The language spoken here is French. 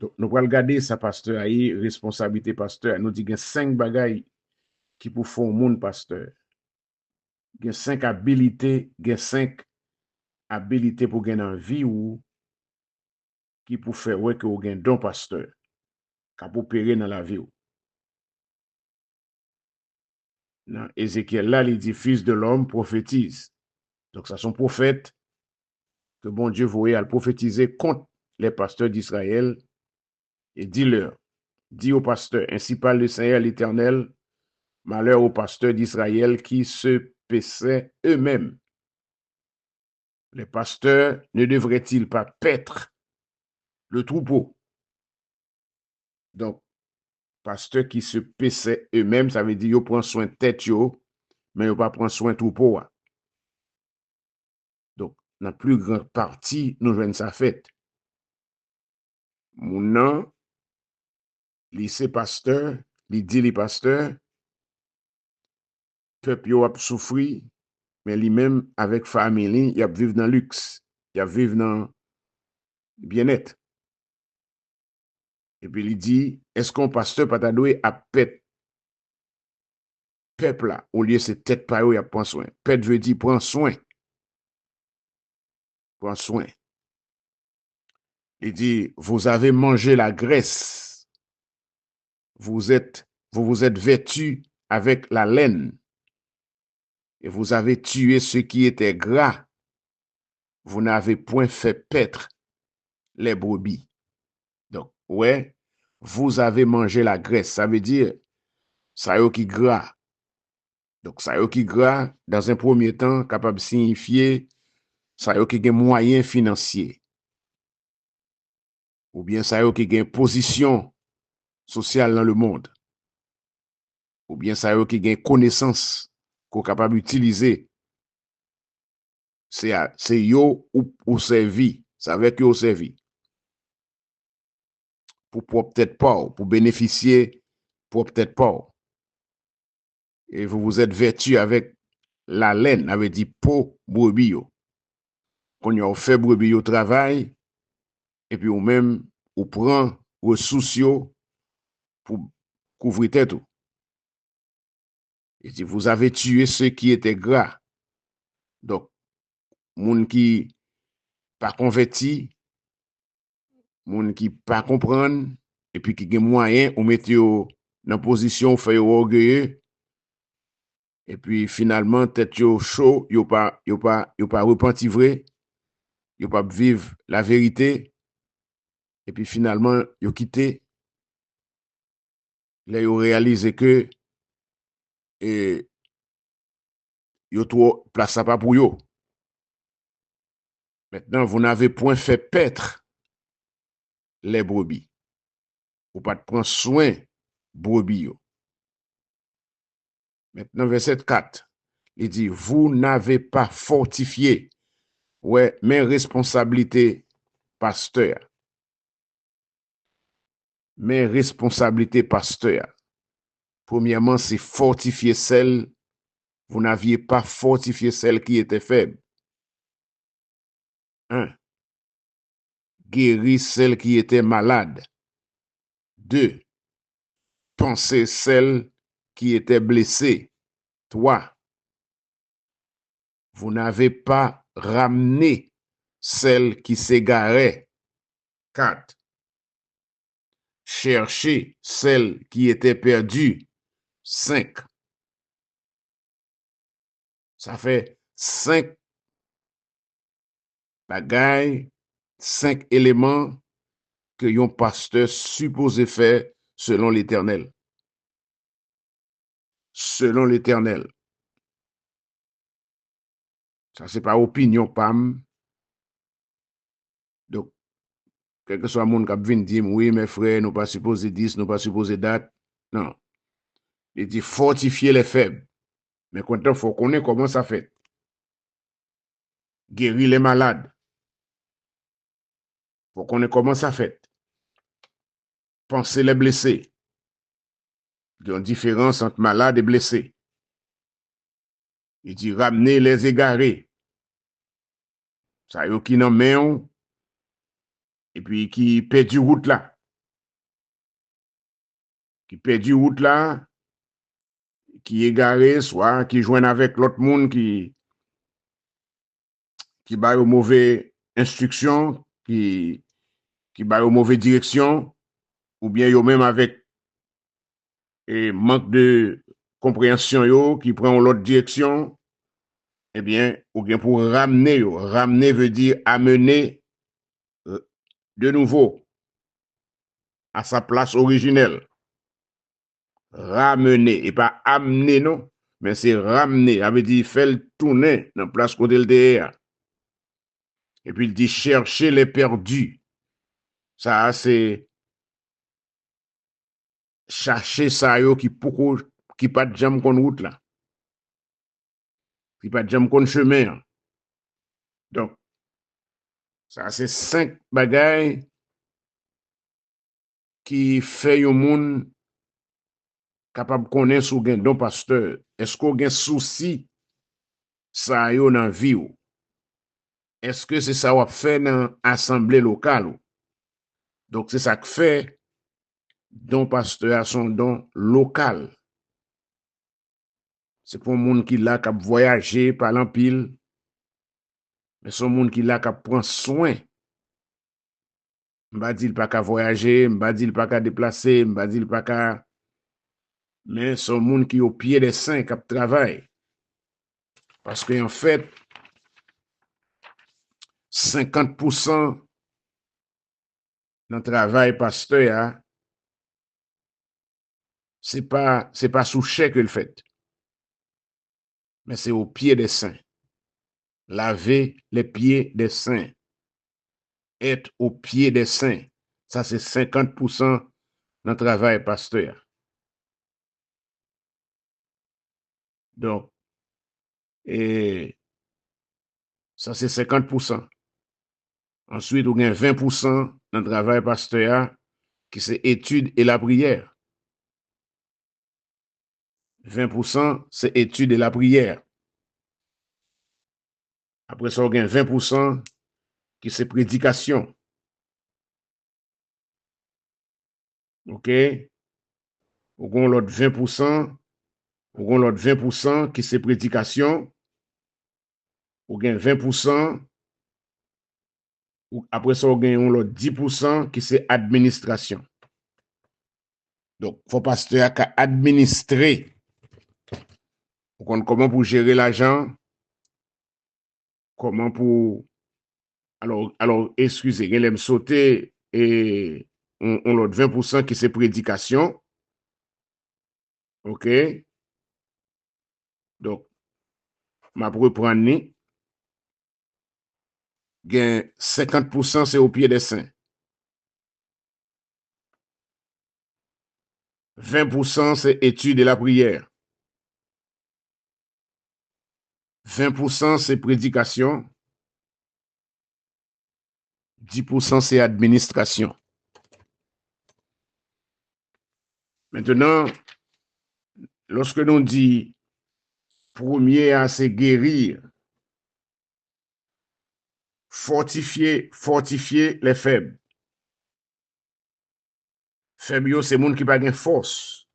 Donc, nous allons regarder sa pasteur, responsabilité pasteur. Nous disons 5 bagailles qui pour faire un monde pasteur. Il y a 5 habilités, il y a 5 habilités pour gagner en vie ou qui pour faire ouais que vous gagnez don pasteur, qui pour opérer dans la vie. Dans Ézéchiel là, il dit fils de l'homme prophétise. Donc ça sont prophètes que bon Dieu voyait à prophétiser contre les pasteurs d'Israël et dit aux pasteurs, ainsi parle le Seigneur l'Éternel, malheur aux pasteurs d'Israël qui se paissaient eux-mêmes. Les pasteurs ne devraient-ils pas paître le troupeau? Donc, pasteurs qui se paissaient eux-mêmes, ça veut dire qu'ils prennent soin de tête, mais ils ne pas prendre soin de troupeau. Donc, la plus grande partie, nous jouons ça fait. Mon nom, lycée pasteur, il dit les pasteurs, peuple a souffri, mais lui-même, avec famille, il a vivre dans le luxe, il a vivre dans le bien-être. Et puis il dit, est-ce qu'un pasteur pas doué à pète peuple là, au lieu de cette tête par eux, il a prend soin. Pète veut dire prends soin. Prends soin. Il dit, vous avez mangé la graisse. Vous vous êtes vêtus avec la laine. Et vous avez tué ce qui était gras. Vous n'avez point fait paître les brebis. Donc, ouais, vous avez mangé la graisse. Ça veut dire, ça y est qui gras. Donc, ça y est qui gras, dans un premier temps, capable de signifier, ça y est qui a moyen financier. Ou bien ça y est qui a position sociale dans le monde. Ou bien ça y est qui a connaissance qu'on est capable d'utiliser. C'est yo ou servi. Ça veut que yo servi. Pour peut-être pas, pour bénéficier, pour peut-être pas. Et vous vous êtes vêtu avec la laine, avait dit peau brebis. Quand on a fait brebis au travail, et puis ou même, on prend ressources pour couvrir tête. Et dit, vous avez tué ceux qui étaient gras. Donc, moun qui pas converti, moun qui pas comprendre, et puis qui a moyen, on mette dans position, fait orgueilleux, et puis finalement, tête yo chaud, yo pas repenti vrai, yo pas vivre la vérité, et puis finalement, yo quitté, là, yo réalisé que, et, yo trop place ça pas pour yo. Maintenant, vous n'avez point fait paître les brebis. Vous pas prendre soin brebis yo. Maintenant, verset 4, il dit, vous n'avez pas fortifié, ouais, mes responsabilités, pasteur. Mes responsabilités, pasteur. Premièrement, c'est fortifier celles, vous n'aviez pas fortifié celles qui étaient faibles. 1. Guérir celles qui étaient malades. 2. Penser celles qui étaient blessées. 3. Vous n'avez pas ramené celles qui s'égaraient. 4. Chercher celles qui étaient perdues. 5. Ça fait 5 bagailles, 5 éléments que yon pasteur supposé faire selon l'Éternel. Selon l'Éternel. Ça, c'est pas opinion, pam. Donc, quel que soit le monde qui vient dire, oui, mes frères, nous pas supposé 10, nous pas supposé date. Non. Il dit fortifier les faibles. Mais quand il faut connaître comment ça fait. Guérir les malades. Il faut connaître comment ça fait. Penser les blessés. Il y a une différence entre malade et blessé. Il dit ramener les égarés. Ça y est qui n'en met et puis qui perd du route là. qui perdu route là, qui est égaré, soit qui joignent avec l'autre monde qui bat aux mauvaises instructions, qui bat aux mauvaises directions, ou bien yo même avec manque de compréhension yo, qui prend l'autre direction, eh bien, ou bien pour ramener yo. Ramener veut dire amener de nouveau à sa place originelle. Ramener, et pas amener, non, mais c'est ramener. Ça veut dire faire le tourner dans la place côté le derrière. Et puis il dit chercher les perdus. Ça, c'est chercher ça yo qui pas de jam kon route là. Qui pas de jam kon chemin. Donc, ça, c'est 5 bagailles qui fait un monde capable de connaître sous gen don pasteur. Est-ce qu'on a souci ça yo dans vie ou? Est-ce que c'est ça qu'on fait dans l'assemblée locale? Donc, c'est ça que fait don pasteur à son don local. C'est pour un monde qui l'a qu'à voyager par l'empile, mais c'est un monde qui l'a qu'à prendre soin. M'ba dit pas qu'à voyager, m'ba dit pas qu'à déplacer, m'ba dit pas qu'à, mais c'est un monde qui au pied des saints qui travaille. Parce qu'en fait, 50% dans le travail pasteur, c'est pas sous chèque que le fait, mais c'est au pied des saints. Laver les pieds des saints. Être au pied des saints. Ça, c'est 50% dans le travail pasteur. Donc, et ça, c'est 50%. Ensuite, on a 20% dans le travail pasteur qui c'est étude et la prière. 20%, c'est étude et la prière. Après ça, on a 20% qui c'est prédication. OK? On a l'autre 20%, on a l'autre 20% qui c'est prédication. On a 20%, après ça, on a l'autre 10% qui c'est administration. Donc, il faut pasteur qu'à administrer. Comment pour gérer l'argent, comment pour... Alors excusez, il aime sauter et on l'autre 20% qui c'est prédication. OK? Donc, ma reprendre ni. 50% c'est au pied des saints. 20% c'est étude et la prière. 20% c'est prédication. 10% c'est administration. Maintenant, lorsque l'on dit premier, c'est guérir, fortifier les faibles. Faibles, c'est monde qui n'a pas de force.